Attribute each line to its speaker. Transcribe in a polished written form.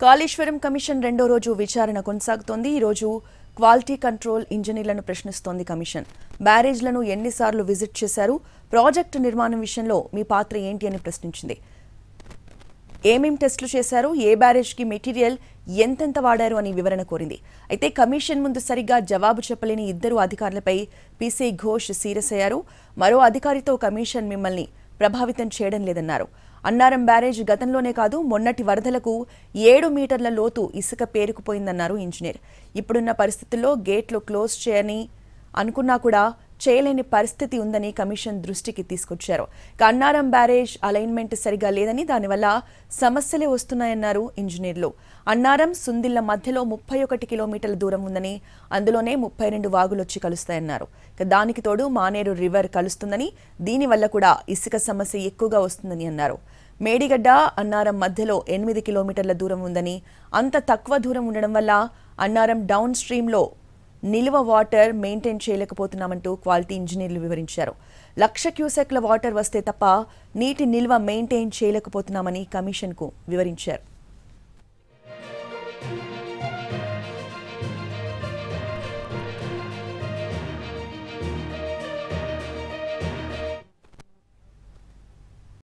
Speaker 1: Kaleshwaram commission రెండో రోజు విచారణ కొనసాగుతోంది. ఈ రోజు క్వాలిటీ కంట్రోల్ ఇంజనీర్లను ప్రశ్నిస్తోంది కమిషన్. బ్యారేజ్లను ఎన్నిసార్లు విజిట్ చేశారు, ప్రాజెక్టు నిర్మాణం విషయంలో మీ పాత్ర ఏంటి అని ప్రశ్నించింది. ఏమేం టెస్టులు చేశారు, ఏ బ్యారేజ్కి మెటీరియల్ ఎంతెంత వాడారు అని వివరణ కోరింది. అయితే కమిషన్ ముందు సరిగ్గా జవాబు చెప్పలేని ఇద్దరు అధికారులపై పీసీ ఘోష్ సీరియస్ అయ్యారు. మరో అధికారితో కమిషన్ మిమ్మల్ని ప్రభావితం చేయడం లేదన్నారు. అన్నారం బ్యారేజ్ గతంలోనే కాదు, మొన్నటి వరదలకు 7 మీటర్ల లోతు ఇసుక పేరుకుపోయిందన్నారు ఇంజనీర్. ఇప్పుడున్న పరిస్థితుల్లో గేట్లు క్లోజ్ చేయని అనుకున్నా కూడా చేయలేని పరిస్థితి ఉందని కమిషన్ దృష్టికి తీసుకొచ్చారు. అన్నారం బ్యారేజ్ అలైన్మెంట్ సరిగా లేదని, దానివల్ల సమస్యలే వస్తున్నాయన్నారు ఇంజనీర్లు. అన్నారం సుందిళ్ల మధ్యలో 31 కిలోమీటర్ల దూరం ఉందని, అందులోనే 32 వాగులొచ్చి కలుస్తాయన్నారు. దానికి తోడు మానేరు రివర్ కలుస్తుందని, దీనివల్ల కూడా ఇసుక సమస్య ఎక్కువగా వస్తుందని అన్నారు. మేడిగడ్డ అన్నారం మధ్యలో 8 కిలోమీటర్ల దూరం ఉందని, అంత తక్కువ దూరం ఉండడం వల్ల అన్నారం డౌన్ స్ట్రీమ్లో నిల్వ వాటర్ మెయింటైన్ చేయలేకపోతున్నామంటూ క్వాలిటీ ఇంజనీర్లు వివరించారు. 1,00,000 క్యూసెక్ల వాటర్ వస్తే తప్ప నీటి నిల్వ మెయింటైన్ చేయలేకపోతున్నామని కమిషన్కు వివరించారు.